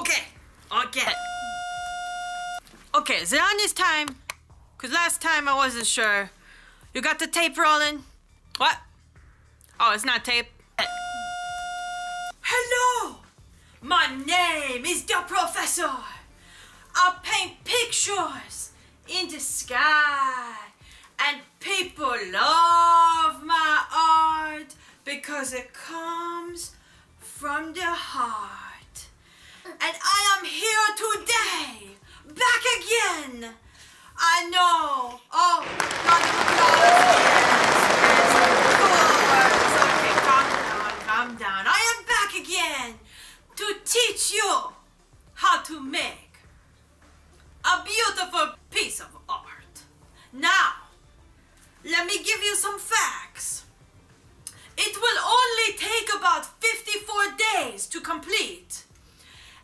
Okay. Okay, is it on this time? Because last time I wasn't sure. You got the tape rolling? What? Oh, it's not tape. Hello! My name is the professor. I paint pictures in the sky. And people love my art because it comes from the heart. And I am here today, back again. I know. Oh, round of applause. Yes, of course. Okay, calm down. I am back again to teach you how to make a beautiful piece of art. Now, let me give you some facts. It will only take about 54 days to complete.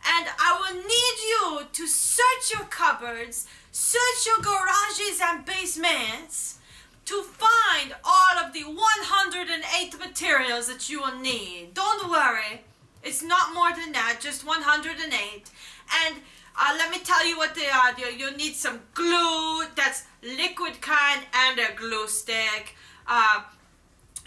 And I will need you to search your cupboards, search your garages and basements to find all of the 108 materials that you will need. Don't worry, it's not more than that, just 108. And let me tell you what they are. You'll need some glue, that's liquid kind, and a glue stick.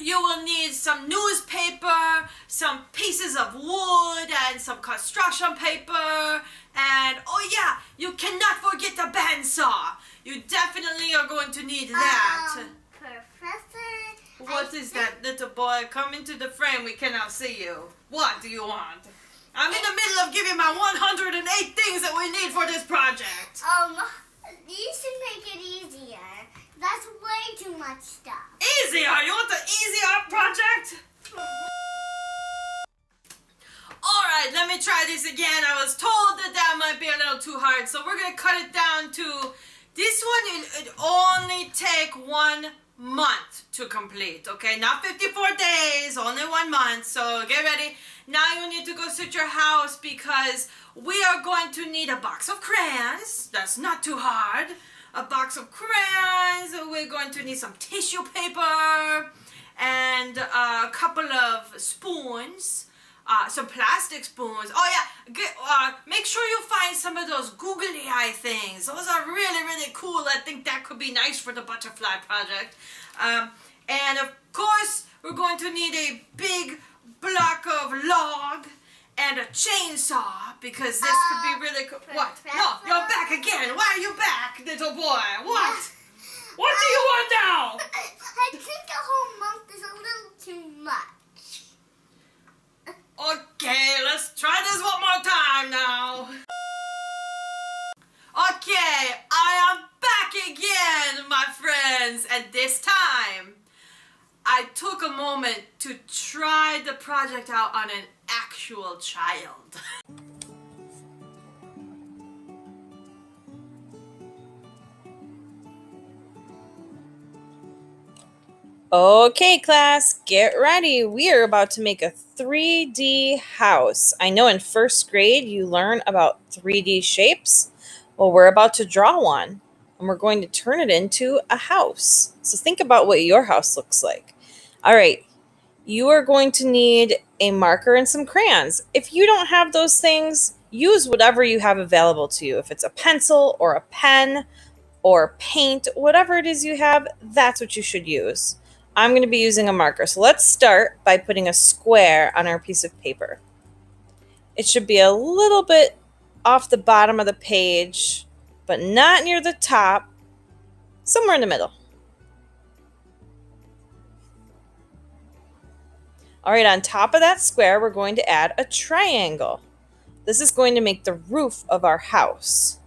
You will need some newspaper, some pieces of wood, and some construction paper. And oh yeah, you cannot forget the bandsaw. You definitely are going to need that. Professor. What is that, little boy? Come into the frame. We cannot see you. What do you want? I'm in the middle of giving my 108 things that we need for this project. You should make it easier. That's way too much stuff. Easier? You want the easy art project? Alright, let me try this again. I was told that might be a little too hard, so we're going to cut it down to... This one, it only take 1 month to complete, okay? Not 54 days, only 1 month, so get ready. Now you need to go sit your house because we are going to need a box of crayons. That's not too hard. A box of crayons. We're going to need some tissue paper and a couple of spoons. Some plastic spoons. Oh yeah, make sure you find some of those googly eye things. Those are really, really cool. I think that could be nice for the butterfly project. And of course, we're going to need a big block of log and a chainsaw because this could be really cool. What? No, you're back again. Why are you back, little boy? What? What do you want now? I think a whole month is a little too much. Okay, let's try this one more time now. Okay, I am back again, my friends, and this time I took a moment to try the project out on an actual child. Okay, class, get ready. We are about to make a 3D house. I know in first grade you learn about 3D shapes. Well, we're about to draw one, and we're going to turn it into a house. So think about what your house looks like. All right, you are going to need a marker and some crayons. If you don't have those things, use whatever you have available to you. If it's a pencil or a pen or paint, whatever it is you have, that's what you should use. I'm going to be using a marker. So let's start by putting a square on our piece of paper. It should be a little bit off the bottom of the page, but not near the top, somewhere in the middle. All right, on top of that square, we're going to add a triangle. This is going to make the roof of our house.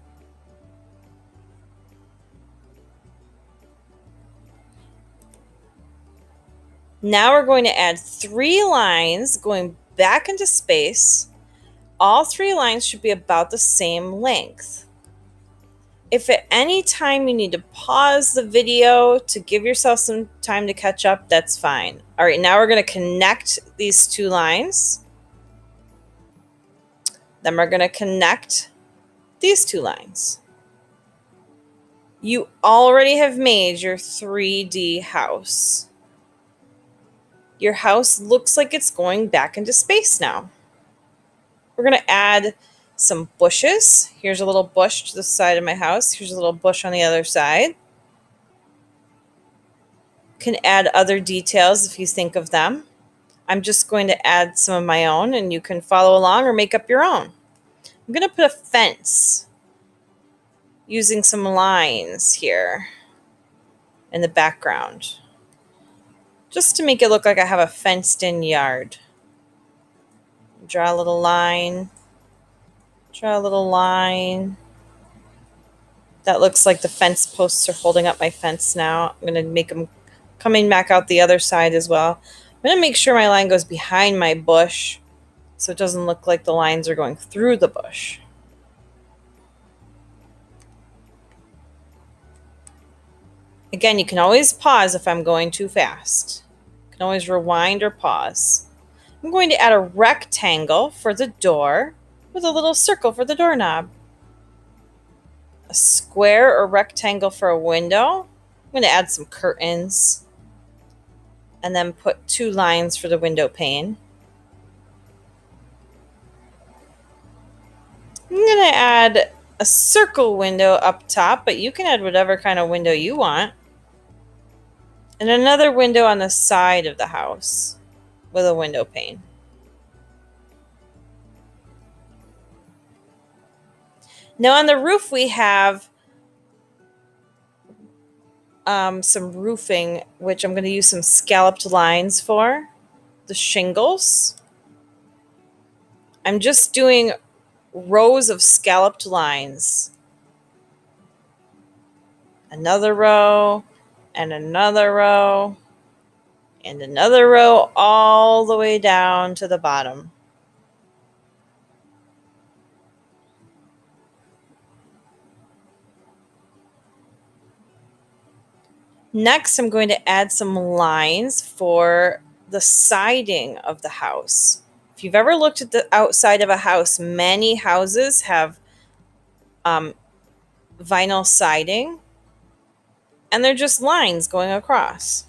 Now we're going to add 3 lines going back into space. All 3 lines should be about the same length. If at any time you need to pause the video to give yourself some time to catch up, that's fine. All right, now we're going to connect these 2 lines. Then we're going to connect these 2 lines. You already have made your 3D house. Your house looks like it's going back into space now. We're going to add some bushes. Here's a little bush to the side of my house. Here's a little bush on the other side. You can add other details if you think of them. I'm just going to add some of my own, and you can follow along or make up your own. I'm going to put a fence using some lines here in the background, just to make it look like I have a fenced-in yard. Draw a little line. Draw a little line. That looks like the fence posts are holding up my fence now. I'm going to make them coming back out the other side as well. I'm going to make sure my line goes behind my bush so it doesn't look like the lines are going through the bush. Again, you can always pause if I'm going too fast. You can always rewind or pause. I'm going to add a rectangle for the door with a little circle for the doorknob. A square or rectangle for a window. I'm going to add some curtains and then put 2 lines for the window pane. I'm going to add a circle window up top, but you can add whatever kind of window you want. And another window on the side of the house with a window pane. Now on the roof we have some roofing, which I'm going to use some scalloped lines for the shingles. I'm just doing rows of scalloped lines. Another row, and another row, and another row all the way down to the bottom. Next, I'm going to add some lines for the siding of the house. If you've ever looked at the outside of a house, many houses have vinyl siding, and they're just lines going across.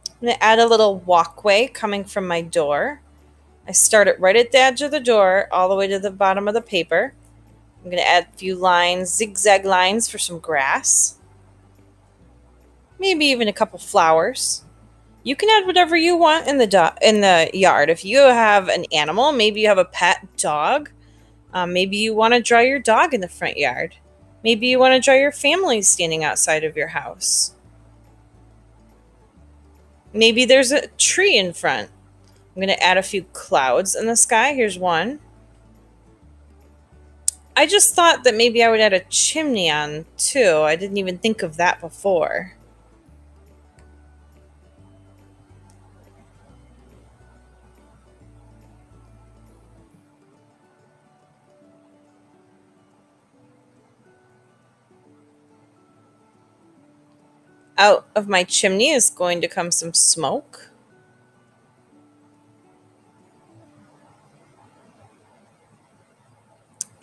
I'm going to add a little walkway coming from my door. I start it right at the edge of the door all the way to the bottom of the paper. I'm going to add a few lines, zigzag lines for some grass. Maybe even a couple flowers. You can add whatever you want in the yard. If you have an animal, maybe you have a pet dog. Maybe you want to draw your dog in the front yard. Maybe you want to draw your family standing outside of your house. Maybe there's a tree in front. I'm going to add a few clouds in the sky. Here's one. I just thought that maybe I would add a chimney on too. I didn't even think of that before. Out of my chimney is going to come some smoke.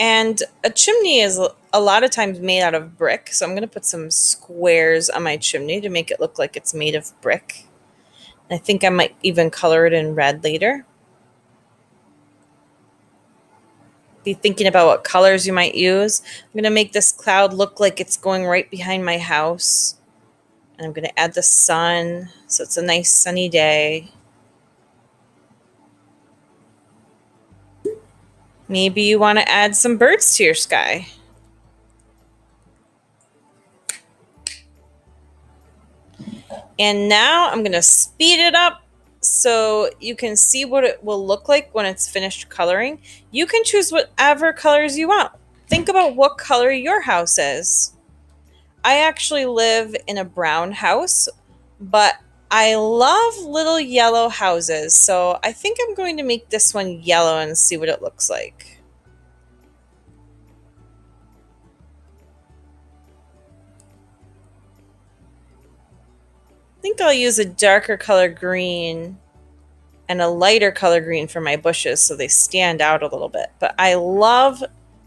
And a chimney is a lot of times made out of brick, so I'm going to put some squares on my chimney to make it look like it's made of brick. I think I might even color it in red later. Be thinking about what colors you might use. I'm going to make this cloud look like it's going right behind my house. And I'm going to add the sun, so it's a nice sunny day. Maybe you want to add some birds to your sky. And now I'm going to speed it up so you can see what it will look like when it's finished coloring. You can choose whatever colors you want. Think about what color your house is. I actually live in a brown house, but I love little yellow houses, so I think I'm going to make this one yellow and see what it looks like. I think I'll use a darker color green and a lighter color green for my bushes so they stand out a little bit. But I love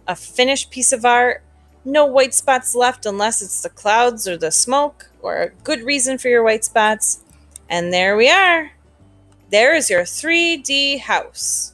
a finished piece of art. No white spots left unless it's the clouds or the smoke or a good reason for your white spots. And there we are. There is your 3D house.